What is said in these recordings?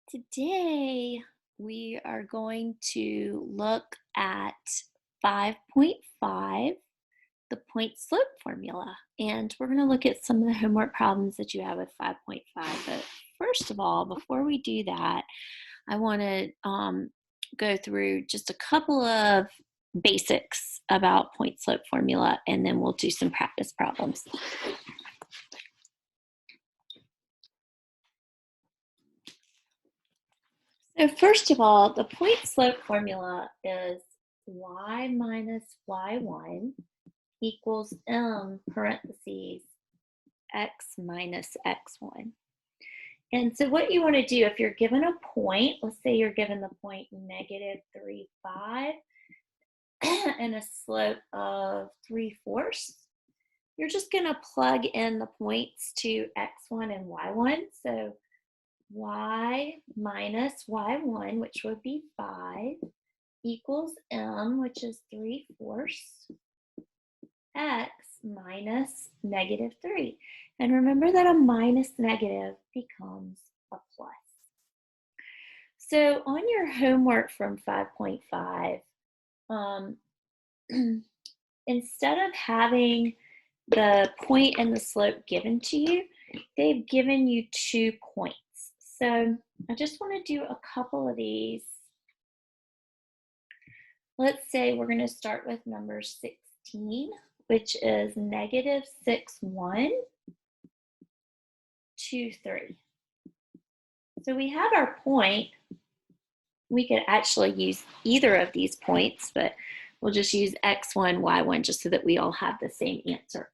Today, we are going to look at 5.5, the point slope formula. And we're going to look at some of the homework problems that you have with 5.5. But first of all, before we do that, I want to go through just a couple of basics about point slope formula, and then we'll do some practice problems. So first of all, the point slope formula is y minus y1 equals m parentheses x minus x1. And so what you want to do, if you're given a point, let's say you're given the point -3, 5 and a slope of 3/4, you're just going to plug in the points to x1 and y1. So y minus y1, which would be 5, equals m, which is 3/4, x minus -3. And remember that a minus negative becomes a plus. So on your homework from 5.5, instead of having the point and the slope given to you, they've given you 2 points. So I just want to do a couple of these. Let's say we're going to start with number 16, which is -6, 2, 3. So we have our point. We could actually use either of these points, but we'll just use x1, y1 just so that we all have the same answer.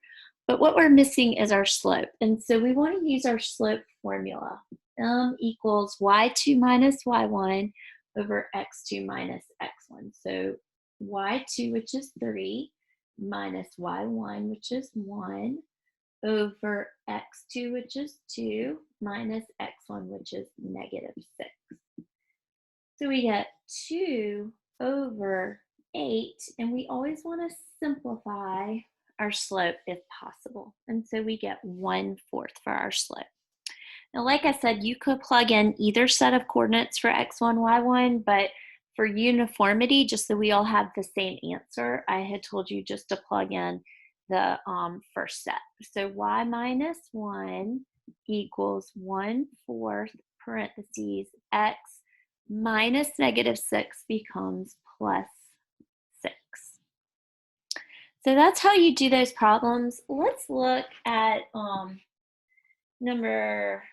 But what we're missing is our slope. And so we want to use our slope formula. M equals y2 minus y1 over x2 minus x1. So y2, which is 3, minus y1, which is 1, over x2, which is 2, minus x1, which is -6. So we get 2 over 8, and we always want to simplify our slope if possible. And so we get 1/4 for our slope. Now, like I said, you could plug in either set of coordinates for x1, y1, but for uniformity, just so we all have the same answer, I had told you just to plug in the first set. So y minus 1 equals 1/4 parentheses x minus -6 becomes plus 6. So that's how you do those problems. Let's look at number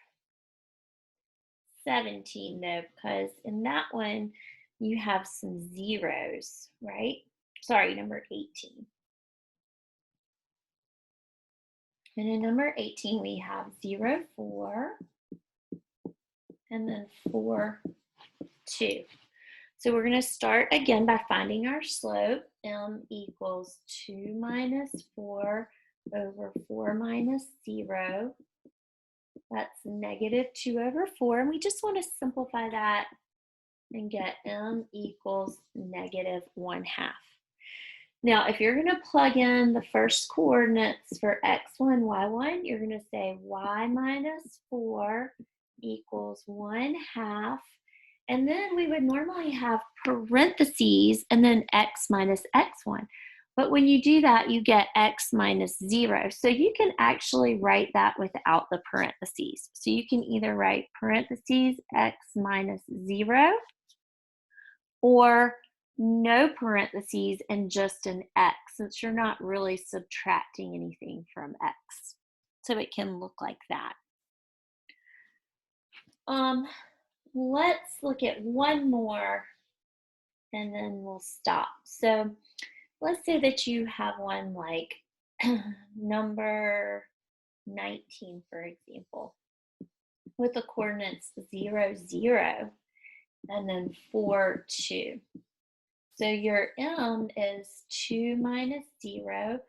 17 though, because in that one you have some zeros, right? Sorry, number 18. And in number 18 we have 0, 4, and then 4, 2. So we're going to start again by finding our slope. M equals 2 minus 4 over 4 minus 0. That's -2 over 4. And we just want to simplify that and get m equals -1/2. Now, if you're going to plug in the first coordinates for x1, y1, you're going to say y minus 4 equals 1/2. And then we would normally have parentheses and then x minus x1. But when you do that, you get x minus 0. So you can actually write that without the parentheses. So you can either write parentheses x minus 0 or no parentheses and just an x, since you're not really subtracting anything from x. So it can look like that. Let's look at one more and then we'll stop. So let's say that you have one like number 19, for example, with the coordinates 0, 0, and then 4, 2. So your m is 2 minus 0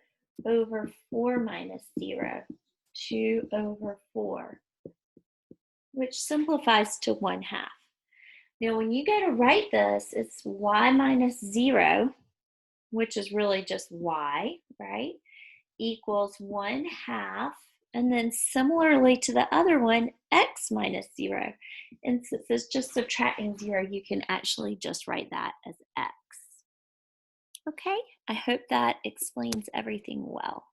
over 4 minus 0, 2 over 4, which simplifies to 1/2. Now, when you go to write this, it's y minus 0, which is really just y, right, equals 1/2 And then similarly to the other one, x minus 0. And since it's just subtracting 0, you can actually just write that as x. Okay, I hope that explains everything well.